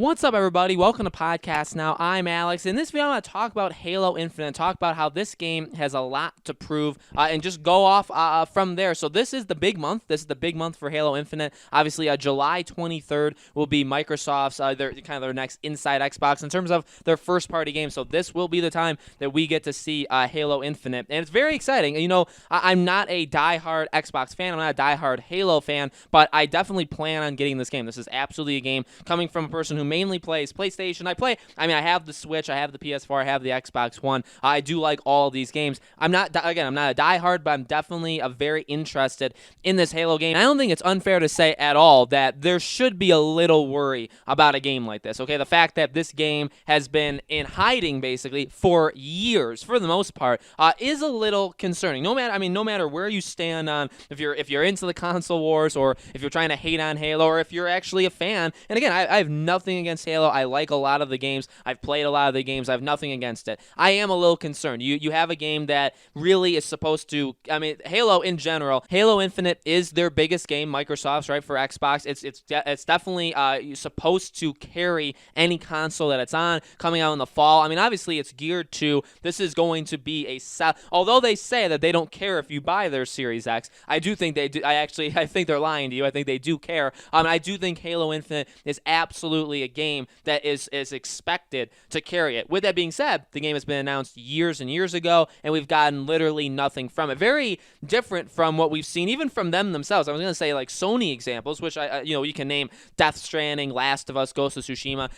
What's up, everybody? Welcome to Podcast Now. I'm Alex. In this video, I'm going to talk about Halo Infinite, talk about how this game has a lot to prove, and just go off from there. So this is the big month. This is the big month for Halo Infinite. Obviously, July 23rd will be Microsoft's their next Inside Xbox in terms of their first-party game. So this will be the time that we get to see Halo Infinite, and it's very exciting. You know, I'm not a die-hard Xbox fan. I'm not a die-hard Halo fan, but I definitely plan on getting this game. This is absolutely a game coming from a person who mainly plays PlayStation. I have the Switch, I have the PS4, I have the Xbox One. I do like all of these games. I'm not a diehard, but I'm definitely very interested in this Halo game. I don't think it's unfair to say at all that there should be a little worry about a game like this. Okay, the fact that this game has been in hiding basically for years, for the most part, is a little concerning. No matter where you stand on, if you're into the console wars, or if you're trying to hate on Halo, or if you're actually a fan. And again, I have nothing against Halo. I like a lot of the games. I've played a lot of the games. I have nothing against it. I am a little concerned. You have a game that really is supposed to, Halo in general, Halo Infinite is their biggest game, Microsoft's, right, for Xbox. It's definitely supposed to carry any console that it's on, coming out in the fall. Obviously it's geared to, this is going to be although they say that they don't care if you buy their Series X, I do think they do. I think they're lying to you. I think they do care. I do think Halo Infinite is absolutely a game that is expected to carry it. With that being said, the game has been announced years and years ago, and we've gotten literally nothing from it. Very different from what we've seen, even from them themselves. I was going to say like Sony examples, which you can name Death Stranding, Last of Us, Ghost of Tsushima.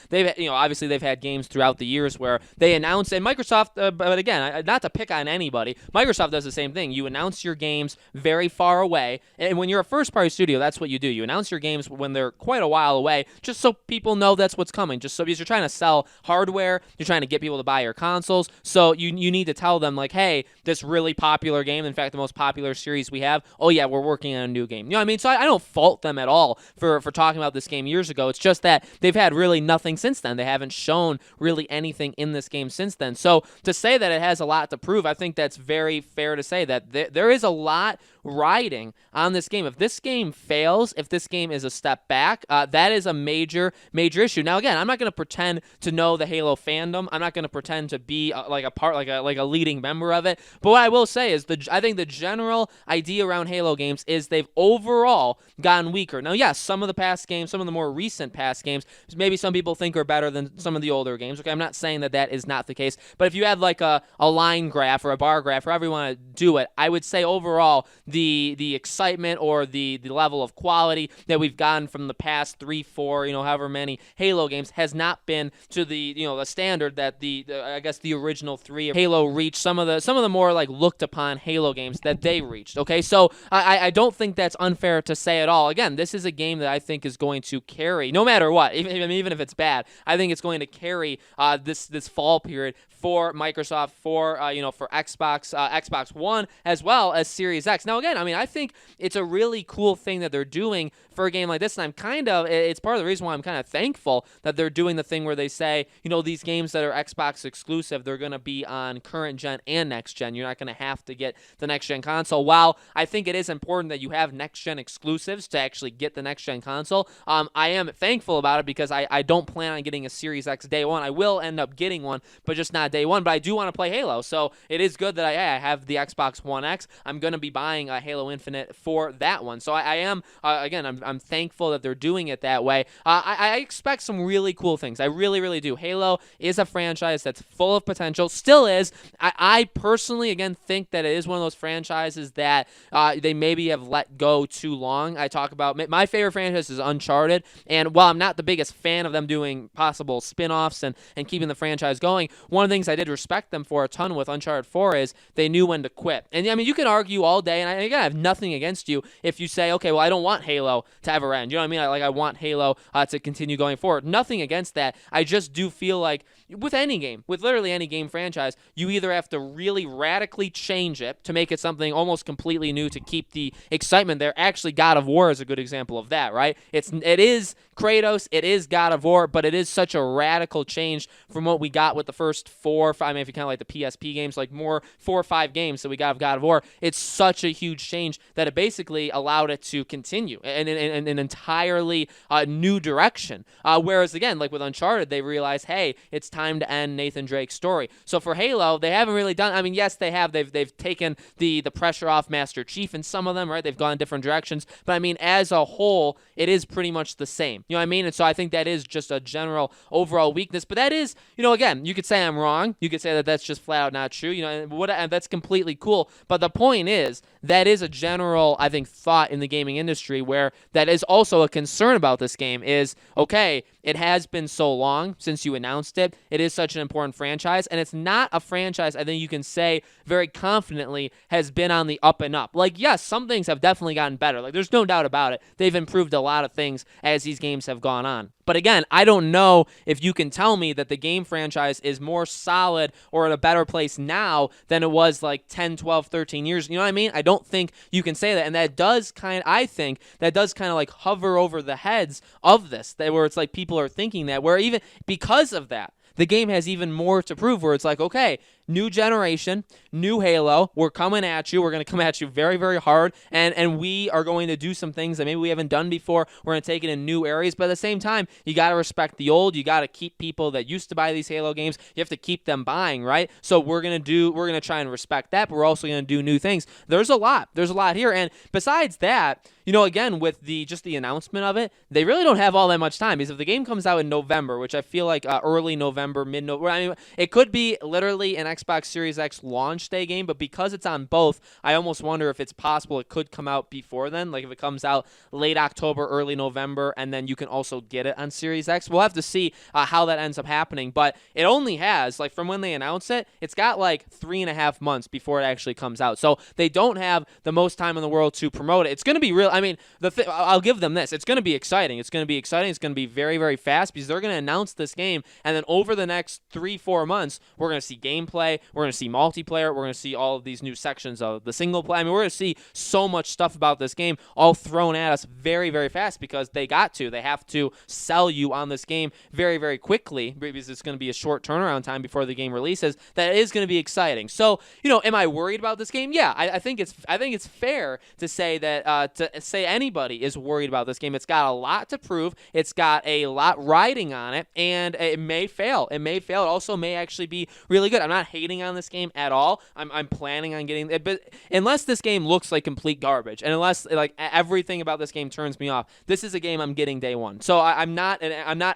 Obviously they've had games throughout the years where they announce, and Microsoft, but again, not to pick on anybody, Microsoft does the same thing. You announce your games very far away, and when you're a first-party studio, that's what you do. You announce your games when they're quite a while away, just so people know that's what's coming. Just so, because you're trying to sell hardware, you're trying to get people to buy your consoles, so you need to tell them, like, hey, this really popular game, in fact, the most popular series we have, oh yeah, we're working on a new game. You know what I mean? So I don't fault them at all for talking about this game years ago. It's just that they've had really nothing since then. They haven't shown really anything in this game since then. So to say that it has a lot to prove, I think that's very fair to say that there is a lot riding on this game. If this game fails, if this game is a step back, that is a major issue. Now, again, I'm not going to pretend to know the Halo fandom. I'm not going to pretend to be like a leading member of it. But what I will say is I think the general idea around Halo games is they've overall gotten weaker. Now, yes, some of the past games, some of the more recent past games, maybe some people think are better than some of the older games. Okay, I'm not saying that is not the case. But if you had like a line graph or a bar graph, however you want to do it, I would say overall the excitement or the level of quality that we've gotten from the past 3, 4, however many Halo games has not been to the standard that the original 3 of Halo reached. Some of the more like looked upon Halo games that they reached. Okay, so I don't think that's unfair to say at all. Again, this is a game that I think is going to carry, no matter what, even if it's bad. I think it's going to carry this fall period for Microsoft, for Xbox One, as well as Series X. Now, again, I think it's a really cool thing that they're doing for a game like this, and it's part of the reason why I'm kind of thankful that they're doing the thing where they say, these games that are Xbox exclusive, they're going to be on current gen and next gen. You're not going to have to get the next gen console. While I think it is important that you have next gen exclusives to actually get the next gen console, I am thankful about it because I don't plan on getting a Series X day one. I will end up getting one, but just not day one. But I do want to play Halo, so it is good that I have the Xbox One X. I'm going to be buying Halo Infinite for that one. So I am, again, I'm thankful that they're doing it that way. I expect some really cool things. I really, really do. Halo is a franchise that's full of potential. Still is. I personally, again, think that it is one of those franchises that they maybe have let go too long. I talk about my favorite franchise is Uncharted, and while I'm not the biggest fan of them doing possible spin-offs and keeping the franchise going, one of the things I did respect them for a ton with Uncharted 4 is they knew when to quit. And you can argue all day, and I have nothing against you if you say, okay, well, I don't want Halo to ever end. You know what I mean? I want Halo to continue going forward. Nothing against that. I just do feel like with any game, with literally any game franchise, you either have to really radically change it to make it something almost completely new to keep the excitement there. Actually, God of War is a good example of that, right? It is Kratos, it is God of War, but it is such a radical change from what we got with the first 4 or 5, if you count like the PSP games, like more 4 or 5 games that we got of God of War. It's such a huge huge change that it basically allowed it to continue in an entirely new direction. Whereas, again, like with Uncharted, they realized, hey, it's time to end Nathan Drake's story. So for Halo, they haven't really done, I mean, yes, they have. They've taken the pressure off Master Chief in some of them, right? They've gone different directions. But, I mean, as a whole, it is pretty much the same. You know what I mean? And so I think that is just a general overall weakness. But that is, again, you could say I'm wrong. You could say that that's just flat out not true. And that's completely cool. But the point is, that is a general, I think, thought in the gaming industry where that is also a concern about this game is, okay, it has been so long since you announced it. It is such an important franchise, and it's not a franchise I think you can say very confidently has been on the up and up. Like, yes, some things have definitely gotten better. Like, there's no doubt about it. They've improved a lot of things as these games have gone on. But again, I don't know if you can tell me that the game franchise is more solid or in a better place now than it was like 10, 12, 13 years. You know what I mean? I don't think you can say that. And that does I think that does kind of like hover over the heads of this, where it's like people are thinking that, where even because of that, the game has even more to prove, where it's like, okay, new generation, new Halo, we're coming at you. We're going to come at you very, very hard, and we are going to do some things that maybe we haven't done before. We're going to take it in new areas, but at the same time, you got to respect the old. You got to keep people that used to buy these Halo games. You have to keep them buying, right? So we're going to try and respect that, but we're also going to do new things. There's a lot here, and besides that, again, with the announcement of it, they really don't have all that much time, because if the game comes out in November, which I feel like early November, mid-November, I mean, it could be literally an Xbox Series X launch day game, but because it's on both, I almost wonder if it's possible it could come out before then, like if it comes out late October, early November, and then you can also get it on Series X. We'll have to see how that ends up happening, but it only has, like, from when they announce it, it's got like 3.5 months before it actually comes out, so they don't have the most time in the world to promote it. It's going to be real. I mean, I'll give them this. It's going to be exciting. It's going to be very, very fast, because they're going to announce this game, and then over the next 3-4 months, we're going to see gameplay, we're going to see multiplayer, we're going to see all of these new sections of the single play. I mean, we're going to see so much stuff about this game all thrown at us very, very fast, because they have to sell you on this game very, very quickly, because it's going to be a short turnaround time before the game releases. That is going to be exciting. So, am I worried about this game? Yeah, I think it's fair to say that anybody is worried about this game. It's got a lot to prove. It's got a lot riding on it, and it may fail. It also may actually be really good. I'm not hating on this game at all. I'm planning on getting it, but unless this game looks like complete garbage, and unless like everything about this game turns me off, this is a game I'm getting day one. So I'm not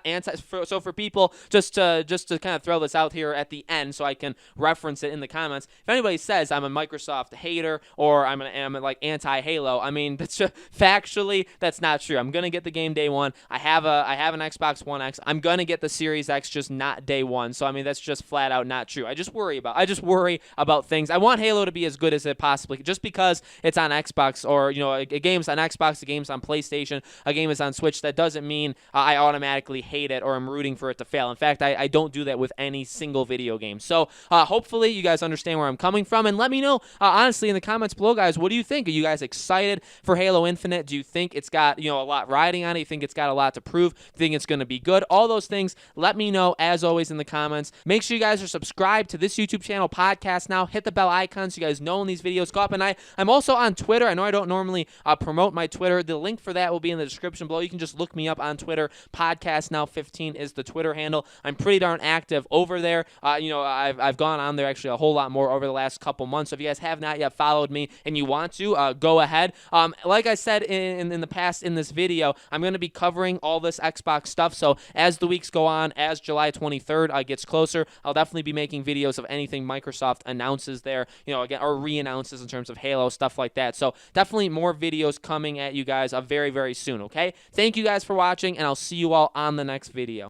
anti. So for people, just to kind of throw this out here at the end, so I can reference it in the comments. If anybody says I'm a Microsoft hater or I'm like anti-Halo, I mean, that's just, factually, that's not true. I'm gonna get the game day one. I have an Xbox One X. I'm gonna get the Series X, just not day one. So I mean, that's just flat out not true. I just worry about things. I want Halo to be as good as it possibly, just because it's on Xbox, or a game's on Xbox, a game's on PlayStation, a game is on Switch. That doesn't mean I automatically hate it or I'm rooting for it to fail. In fact, I don't do that with any single video game. So hopefully you guys understand where I'm coming from, and let me know honestly in the comments below, guys. What do you think? Are you guys excited for Halo Infinite? Do you think it's got a lot riding on it? You think it's got a lot to prove? Do you think it's going to be good? All those things, let me know as always in the comments. Make sure you guys are subscribed to this YouTube channel, Podcast Now. Hit the bell icon so you guys know when these videos go up. And I'm also on Twitter. I know I don't normally promote my Twitter. The link for that will be in the description below. You can just look me up on Twitter. Podcast Now 15 is the Twitter handle. I'm pretty darn active over there. I've gone on there actually a whole lot more over the last couple months. So if you guys have not yet followed me and you want to, go ahead. Like I said in the past in this video, I'm going to be covering all this Xbox stuff. So as the weeks go on, as July 23rd gets closer, I'll definitely be making videos of anything Microsoft announces there, again, or re-announces in terms of Halo, stuff like that. So definitely more videos coming at you guys very, very soon, okay? Thank you guys for watching, and I'll see you all on the next video.